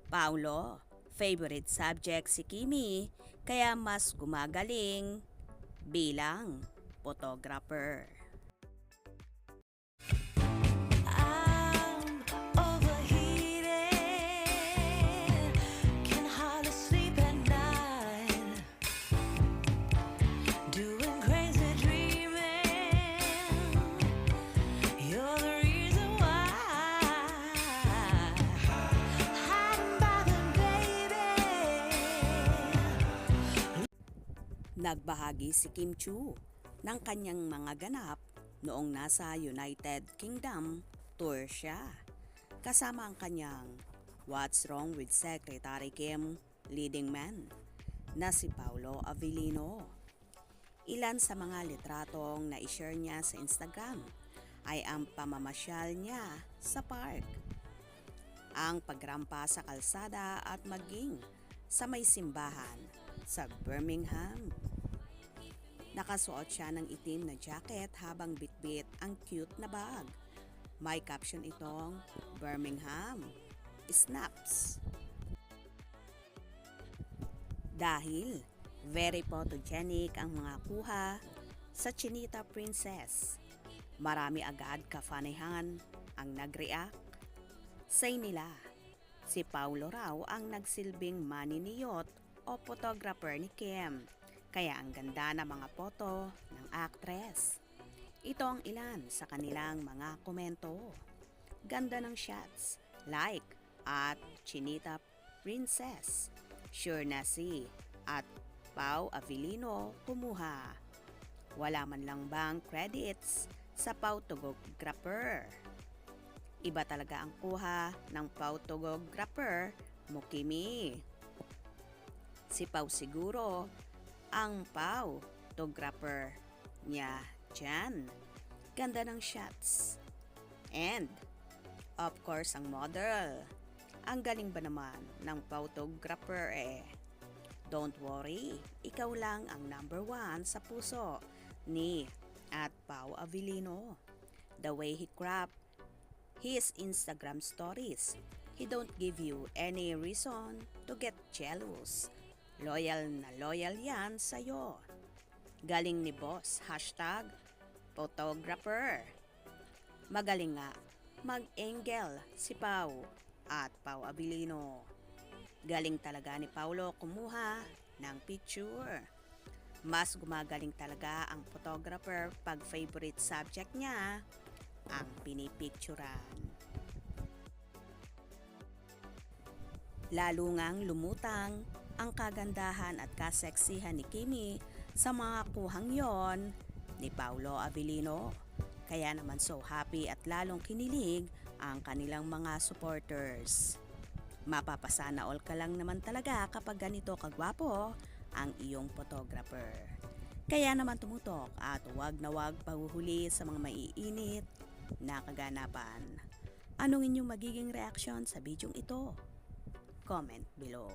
Paulo, favorite subject si Kimi kaya mas gumagaling bilang photographer. I'm overheated, can hardly sleep at night, doing crazy dreaming. You're the reason why. Hiding by the baby. Nagbahagi si Kim Chu ng kanyang mga ganap noong nasa United Kingdom tour siya. Kasama ang kanyang What's Wrong with Secretary Kim leading man na si Paolo Avellino. Ilan sa mga litratong na i-share niya sa Instagram ay ang pamamasyal niya sa park, ang pagrampa sa kalsada at maging sa may simbahan sa Birmingham. Nakasuot siya ng itim na jacket habang bitbit ang cute na bag. May caption itong Birmingham Snaps. Dahil very photogenic ang mga kuha sa Chinita Princess, marami agad kafanihan ang nag-react. Say nila, si Paulo raw ang nagsilbing maniniyot o photographer ni Kim, kaya ang ganda ng mga foto ng actress. Ito ang ilan sa kanilang mga komento. Ganda ng shots, like at Chinita Princess. Sure na si at Pau Avellino kumuha. Wala man lang bang credits sa photographer. Iba talaga ang kuha ng photographer mo, Kimi. Si Pau siguro ang photographer niya dyan. Ganda ng shots. And, of course, ang model. Ang galing ba naman ng photographer eh? Don't worry, ikaw lang ang number 1 sa puso ni at Pau Avellino. The way he crop his Instagram stories, he don't give you any reason to get jealous. Loyal na loyal yan sa'yo. Galing ni boss, #photographer. Magaling nga mag-angle si Pau at Pau Avellino. Galing talaga ni Paulo kumuha ng picture. Mas gumagaling talaga ang photographer pag favorite subject niya ang pinipicturan. Lalo ngang lumutang ang kagandahan at kaseksihan ni Kimi sa mga kuhang yon ni Paolo Avellino. Kaya naman so happy at lalong kinilig ang kanilang mga supporters. Mapapasana all ka lang naman talaga kapag ganito kagwapo ang iyong photographer. Kaya naman tumutok at wag na wag pahuhuli sa mga maiinit na kaganapan. Anong inyong magiging reaksyon sa bidyong ito? Comment below.